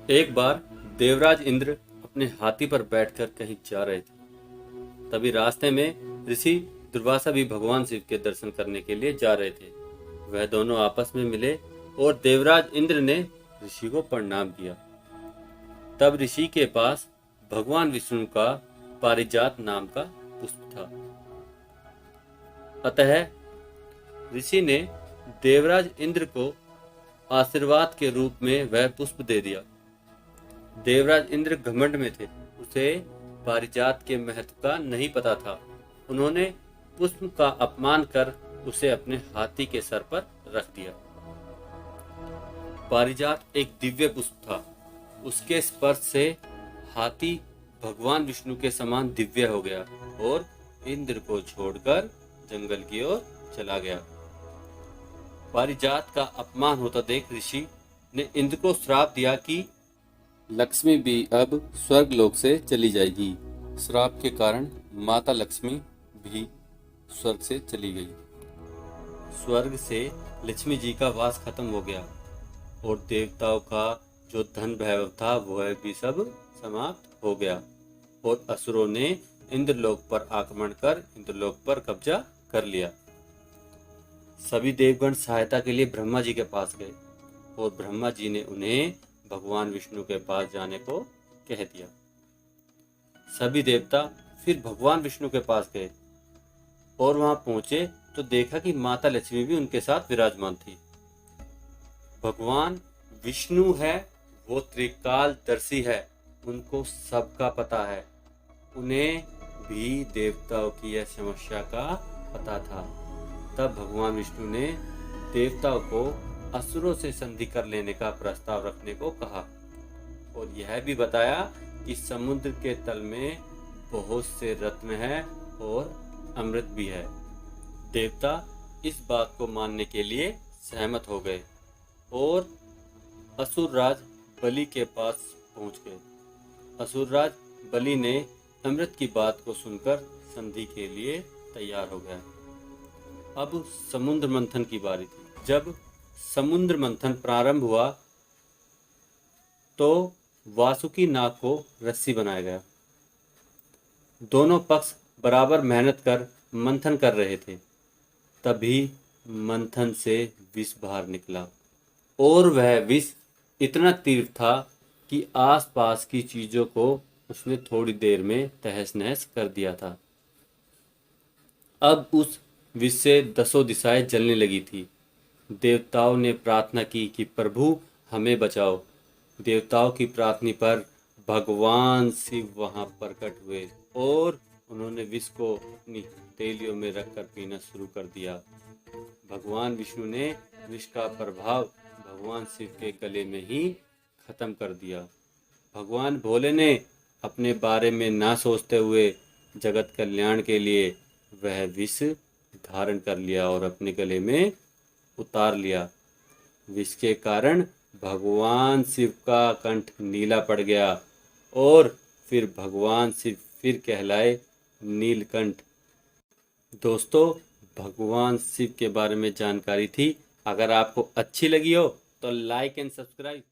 एक बार देवराज इंद्र अपने हाथी पर बैठकर कहीं जा रहे थे। तभी रास्ते में ऋषि दुर्वासा भी भगवान शिव के दर्शन करने के लिए जा रहे थे। वह दोनों आपस में मिले और देवराज इंद्र ने ऋषि को प्रणाम किया। तब ऋषि के पास भगवान विष्णु का पारिजात नाम का पुष्प था। अतः ऋषि ने देवराज इंद्र को आशीर्वाद के रूप में वह पुष्प दे दिया। देवराज इंद्र घमंड में थे, उसे पारिजात के महत्व का नहीं पता था। उन्होंने पुष्प का अपमान कर उसे अपने हाथी के सर पर रख दिया। पारिजात एक दिव्य पुष्प था। उसके स्पर्श से हाथी भगवान विष्णु के समान दिव्य हो गया और इंद्र को छोड़कर जंगल की ओर चला गया। पारिजात का अपमान होता देख ऋषि ने इंद्र को श्राप दिया कि लक्ष्मी भी अब स्वर्गलोक से चली जाएगी। श्राप के कारण माता लक्ष्मी भी स्वर्ग से चली गई। स्वर्ग से लक्ष्मी जी का वास खत्म हो गया और देवताओं का जो धन वैभव था वह भी सब समाप्त हो गया और असुरों ने इंद्रलोक पर आक्रमण कर इंद्रलोक पर कब्जा कर लिया। सभी देवगण सहायता के लिए ब्रह्मा जी के पास गए और ब्रह्मा जी ने उन्हें भगवान विष्णु के पास जाने को कह दिया। सभी देवता फिर भगवान विष्णु के पास गए और वहां पहुंचे तो देखा कि माता लक्ष्मी भी उनके साथ विराजमान थी। भगवान विष्णु है, वो त्रिकालदर्शी है, उनको सबका पता है। उन्हें भी देवताओं की यह समस्या का पता था। तब भगवान विष्णु ने देवताओं को असुरों से संधि कर लेने का प्रस्ताव रखने को कहा और यह भी बताया कि समुद्र के तल में बहुत से रत्न हैं और अमृत भी है। देवता इस बात को मानने के लिए सहमत हो गए और असुरराज बलि के पास पहुंच गए। असुरराज बलि ने अमृत की बात को सुनकर संधि के लिए तैयार हो गया। अब समुद्र मंथन की बारी थी। जब समुद्र मंथन प्रारंभ हुआ तो वासुकी नाग को रस्सी बनाया गया। दोनों पक्ष बराबर मेहनत कर मंथन कर रहे थे। तभी मंथन से विष बाहर निकला और वह विष इतना तीव्र था कि आसपास की चीजों को उसने थोड़ी देर में तहस नहस कर दिया था। अब उस विष से 10 दिशाएं जलने लगी थी। देवताओं ने प्रार्थना की कि प्रभु हमें बचाओ। देवताओं की प्रार्थना पर भगवान शिव वहां प्रकट हुए और उन्होंने विष को अपनी हथेलियों में रखकर पीना शुरू कर दिया। भगवान विष्णु ने विष का प्रभाव भगवान शिव के गले में ही खत्म कर दिया। भगवान भोले ने अपने बारे में ना सोचते हुए जगत कल्याण के लिए वह विष धारण कर लिया और अपने गले में उतार लिया। विष के कारण भगवान शिव का कंठ नीला पड़ गया और फिर भगवान शिव फिर कहलाए नीलकंठ। दोस्तों, भगवान शिव के बारे में जानकारी थी। अगर आपको अच्छी लगी हो तो लाइक एंड सब्सक्राइब